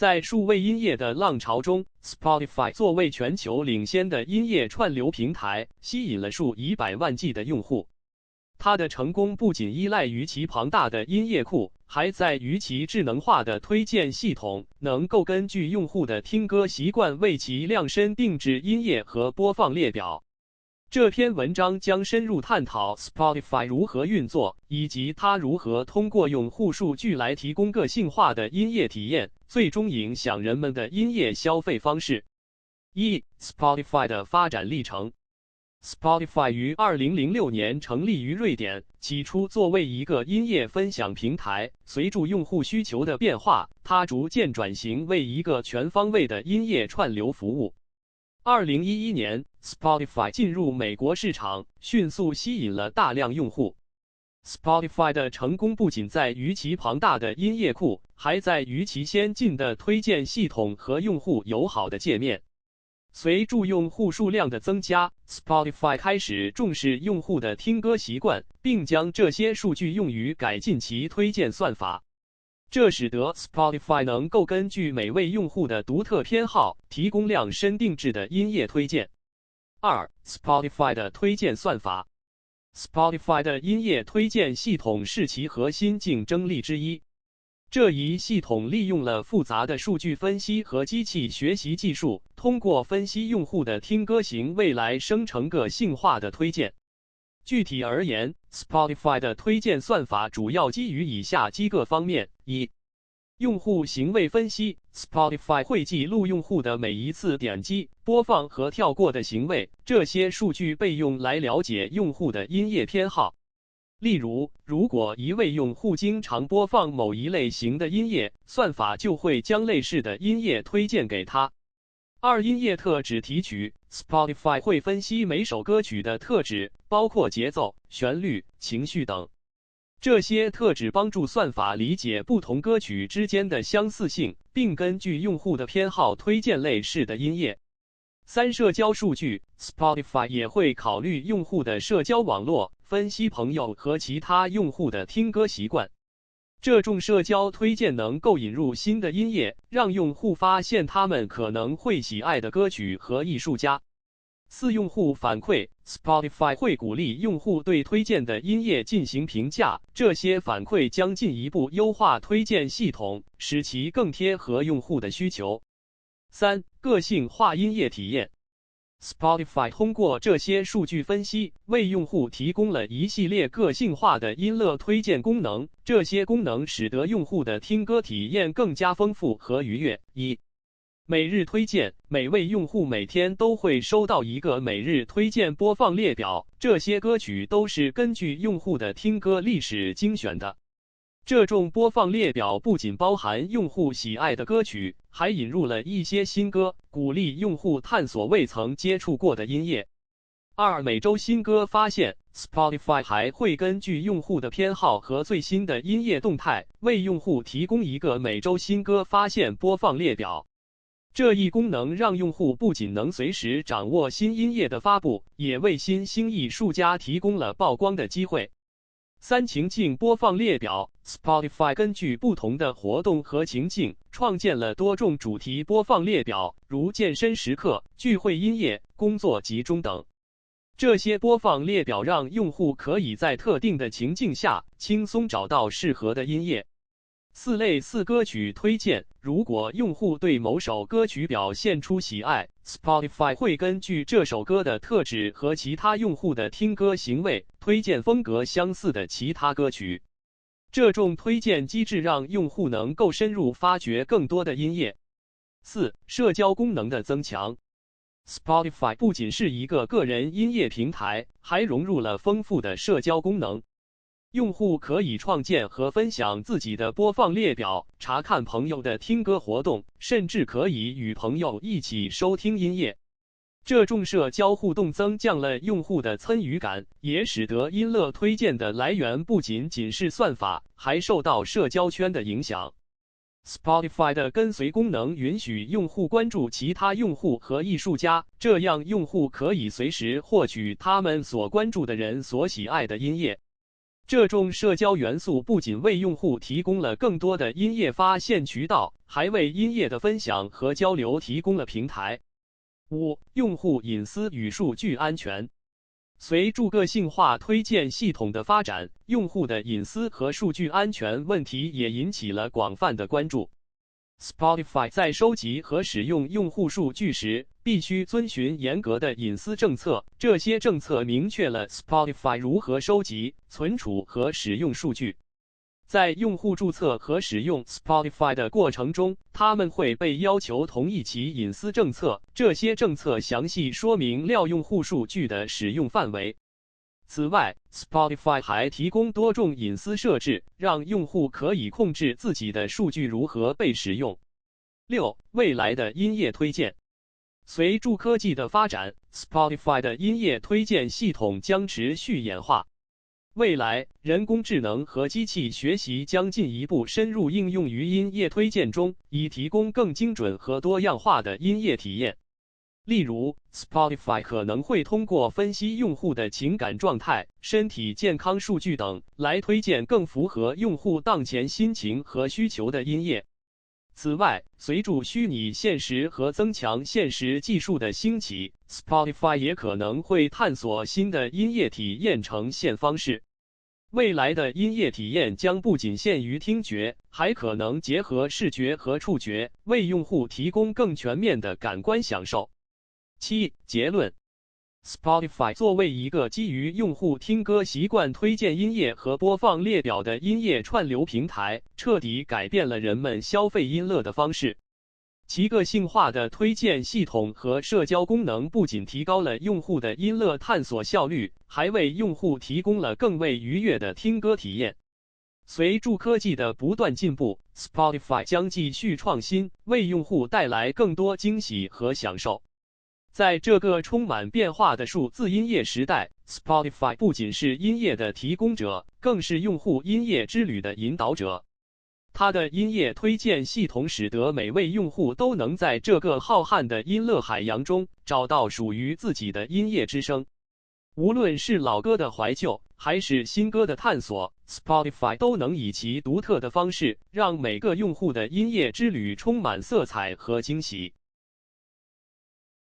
在数位音乐的浪潮中 ，Spotify 作为全球领先的音乐串流平台，吸引了数以百万计的用户。它的成功不仅依赖于其庞大的音乐库，还在于其智能化的推荐系统，能够根据用户的听歌习惯为其量身定制音乐和播放列表。这篇文章将深入探讨 Spotify 如何运作，以及它如何通过用户数据来提供个性化的音乐体验，最终影响人们的音乐消费方式。Spotify 的发展历程。Spotify 于2006年成立于瑞典，起初作为一个音乐分享平台，随着用户需求的变化，它逐渐转型为一个全方位的音乐串流服务。2011年 ，Spotify 进入美国市场，迅速吸引了大量用户。Spotify 的成功不仅在于其庞大的音乐库，还在于其先进的推荐系统和用户友好的界面。随着用户数量的增加 ，Spotify 开始重视用户的听歌习惯，并将这些数据用于改进其推荐算法。这使得 Spotify 能够根据每位用户的独特偏好，提供量身定制的音乐推荐。Spotify 的推荐算法。Spotify 的音乐推荐系统是其核心竞争力之一。这一系统利用了复杂的数据分析和机器学习技术，通过分析用户的听歌行为来生成个性化的推荐。具体而言 ，Spotify 的推荐算法主要基于以下几个方面：一、用户行为分析 ，Spotify 会记录用户的每一次点击、播放和跳过的行为，这些数据被用来了解用户的音乐偏好。例如，如果一位用户经常播放某一类型的音乐，算法就会将类似的音乐推荐给他。音乐特质提取 ，Spotify 会分析每首歌曲的特质，包括节奏、旋律、情绪等。这些特质帮助算法理解不同歌曲之间的相似性，并根据用户的偏好推荐类似的音乐。社交数据 ，Spotify 也会考虑用户的社交网络，分析朋友和其他用户的听歌习惯。这种社交推荐能够引入新的音乐，让用户发现他们可能会喜爱的歌曲和艺术家。用户反馈 ，Spotify 会鼓励用户对推荐的音乐进行评价，这些反馈将进一步优化推荐系统，使其更贴合用户的需求。个性化音乐体验。Spotify 通过这些数据分析，为用户提供了一系列个性化的音乐推荐功能。这些功能使得用户的听歌体验更加丰富和愉悦。每日推荐，每位用户每天都会收到一个每日推荐播放列表，这些歌曲都是根据用户的听歌历史精选的。这种播放列表不仅包含用户喜爱的歌曲，还引入了一些新歌，鼓励用户探索未曾接触过的音乐。每周新歌发现 ，Spotify 还会根据用户的偏好和最新的音乐动态，为用户提供一个每周新歌发现播放列表。这一功能让用户不仅能随时掌握新音乐的发布，也为新兴艺术家提供了曝光的机会。情境播放列表 ，Spotify 根据不同的活动和情境，创建了多种主题播放列表，如健身时刻、聚会音乐、工作集中等。这些播放列表让用户可以在特定的情境下轻松找到适合的音乐。类似歌曲推荐，如果用户对某首歌曲表现出喜爱 ，Spotify 会根据这首歌的特质和其他用户的听歌行为，推荐风格相似的其他歌曲。这种推荐机制让用户能够深入发掘更多的音乐。社交功能的增强。Spotify 不仅是一个个人音乐平台，还融入了丰富的社交功能。用户可以创建和分享自己的播放列表，查看朋友的听歌活动，甚至可以与朋友一起收听音乐。这种社交互动增强了用户的参与感，也使得音乐推荐的来源不仅仅是算法，还受到社交圈的影响。Spotify 的跟随功能允许用户关注其他用户和艺术家，这样用户可以随时获取他们所关注的人所喜爱的音乐。这种社交元素不仅为用户提供了更多的音乐发现渠道，还为音乐的分享和交流提供了平台。5、用户隐私与数据安全。随着个性化推荐系统的发展，用户的隐私和数据安全问题也引起了广泛的关注。Spotify 在收集和使用用户数据时，必须遵循严格的隐私政策。这些政策明确了 Spotify 如何收集、存储和使用数据。在用户注册和使用 Spotify 的过程中，他们会被要求同意其隐私政策。这些政策详细说明了用户数据的使用范围。此外 ，Spotify 还提供多种隐私设置，让用户可以控制自己的数据如何被使用。6、未来的音乐推荐。随着科技的发展 ，Spotify 的音乐推荐系统将持续演化。未来，人工智能和机器学习将进一步深入应用于音乐推荐中，以提供更精准和多样化的音乐体验。例如 ，Spotify 可能会通过分析用户的情感状态、身体健康数据等，来推荐更符合用户当前心情和需求的音乐。此外，随着虚拟现实和增强现实技术的兴起 ，Spotify 也可能会探索新的音乐体验呈现方式。未来的音乐体验将不仅限于听觉，还可能结合视觉和触觉，为用户提供更全面的感官享受。7、结论 ：Spotify 作为一个基于用户听歌习惯推荐音乐和播放列表的音乐串流平台，彻底改变了人们消费音乐的方式。其个性化的推荐系统和社交功能不仅提高了用户的音乐探索效率，还为用户提供了更为愉悦的听歌体验。随着科技的不断进步 ，Spotify 将继续创新，为用户带来更多惊喜和享受。在这个充满变化的数字音乐时代 ，Spotify 不仅是音乐的提供者，更是用户音乐之旅的引导者。它的音乐推荐系统使得每位用户都能在这个浩瀚的音乐海洋中找到属于自己的音乐之声。无论是老歌的怀旧，还是新歌的探索 ，Spotify 都能以其独特的方式，让每个用户的音乐之旅充满色彩和惊喜。